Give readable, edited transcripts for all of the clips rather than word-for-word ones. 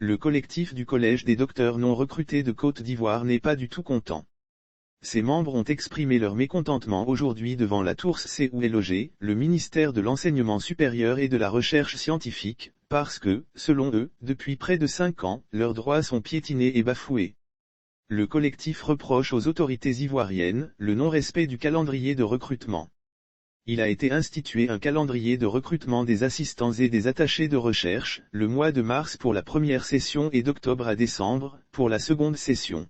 Le collectif du Collège des docteurs non recrutés de Côte d'Ivoire n'est pas du tout content. Ses membres ont exprimé leur mécontentement aujourd'hui devant la Tourse où est logé, le ministère de l'Enseignement supérieur et de la Recherche scientifique, parce que, selon eux, depuis près de 5 ans, leurs droits sont piétinés et bafoués. Le collectif reproche aux autorités ivoiriennes le non-respect du calendrier de recrutement. Il a été institué un calendrier de recrutement des assistants et des attachés de recherche, le mois de mars pour la première session et d'octobre à décembre, pour la seconde session.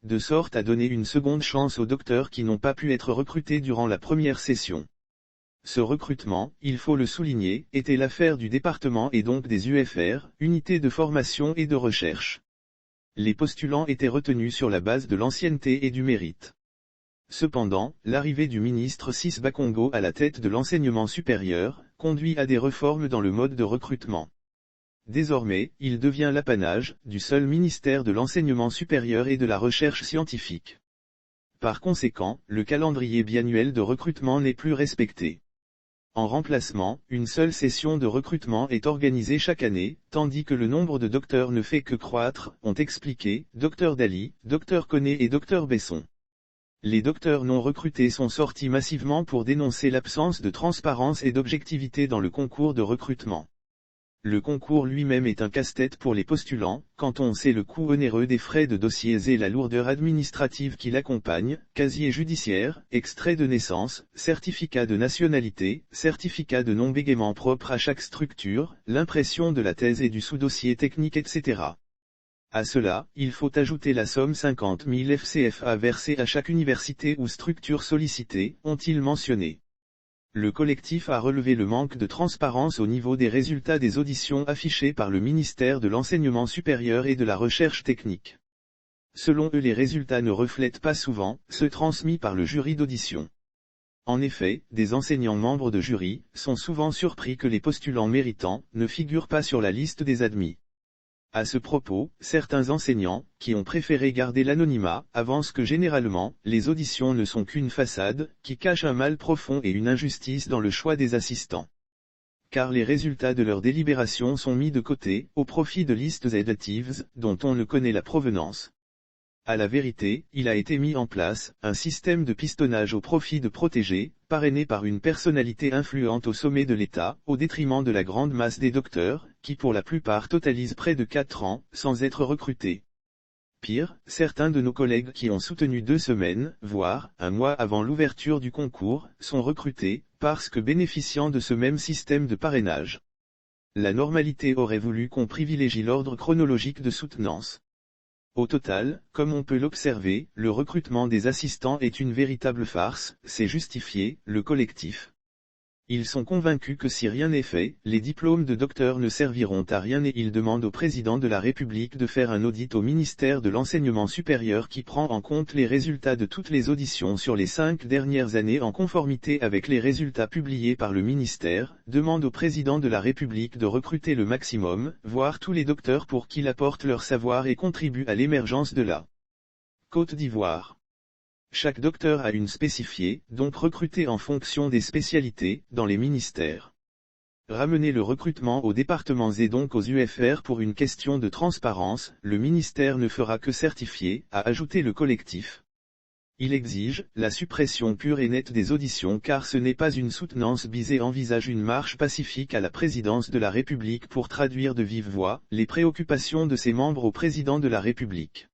De sorte à donner une seconde chance aux docteurs qui n'ont pas pu être recrutés durant la première session. Ce recrutement, il faut le souligner, était l'affaire du département et donc des UFR, unités de formation et de recherche. Les postulants étaient retenus sur la base de l'ancienneté et du mérite. Cependant, l'arrivée du ministre Sis Bakongo à la tête de l'enseignement supérieur, conduit à des réformes dans le mode de recrutement. Désormais, il devient l'apanage du seul ministère de l'enseignement supérieur et de la recherche scientifique. Par conséquent, le calendrier biannuel de recrutement n'est plus respecté. En remplacement, une seule session de recrutement est organisée chaque année, tandis que le nombre de docteurs ne fait que croître, ont expliqué Dr Dali, Dr Koné et Dr Besson. Les docteurs non recrutés sont sortis massivement pour dénoncer l'absence de transparence et d'objectivité dans le concours de recrutement. Le concours lui-même est un casse-tête pour les postulants, quand on sait le coût onéreux des frais de dossiers et la lourdeur administrative qui l'accompagne, casier judiciaire, extrait de naissance, certificat de nationalité, certificat de non-bégaiement propre à chaque structure, l'impression de la thèse et du sous-dossier technique etc. À cela, il faut ajouter la somme 50 000 FCFA versée à chaque université ou structure sollicitée, ont-ils mentionné. Le collectif a relevé le manque de transparence au niveau des résultats des auditions affichés par le ministère de l'Enseignement supérieur et de la Recherche technique. Selon eux, les résultats ne reflètent pas souvent ceux transmis par le jury d'audition. En effet, des enseignants membres de jury sont souvent surpris que les postulants méritants ne figurent pas sur la liste des admis. À ce propos, certains enseignants, qui ont préféré garder l'anonymat, avancent que généralement, les auditions ne sont qu'une façade, qui cache un mal profond et une injustice dans le choix des assistants. Car les résultats de leur délibération sont mis de côté, au profit de listes additives, dont on ne connaît la provenance. À la vérité, il a été mis en place un système de pistonnage au profit de protégés, parrainé par une personnalité influente au sommet de l'État, au détriment de la grande masse des docteurs, qui pour la plupart totalisent près de 4 ans, sans être recrutés. Pire, certains de nos collègues qui ont soutenu 2 semaines, voire 1 mois avant l'ouverture du concours, sont recrutés, parce que bénéficiant de ce même système de parrainage. La normalité aurait voulu qu'on privilégie l'ordre chronologique de soutenance. Au total, comme on peut l'observer, le recrutement des assistants est une véritable farce, c'est justifié, le collectif. Ils sont convaincus que si rien n'est fait, les diplômes de docteur ne serviront à rien et ils demandent au président de la République de faire un audit au ministère de l'Enseignement supérieur qui prend en compte les résultats de toutes les auditions sur les 5 dernières années en conformité avec les résultats publiés par le ministère, demande au président de la République de recruter le maximum, voire tous les docteurs pour qu'ils apportent leur savoir et contribuent à l'émergence de la Côte d'Ivoire. Chaque docteur a une spécifiée, donc recruté en fonction des spécialités, dans les ministères. Ramener le recrutement aux départements et donc aux UFR pour une question de transparence, le ministère ne fera que certifier, a ajouté le collectif. Il exige la suppression pure et nette des auditions car ce n'est pas une soutenance bise envisage une marche pacifique à la présidence de la République pour traduire de vive voix les préoccupations de ses membres au président de la République.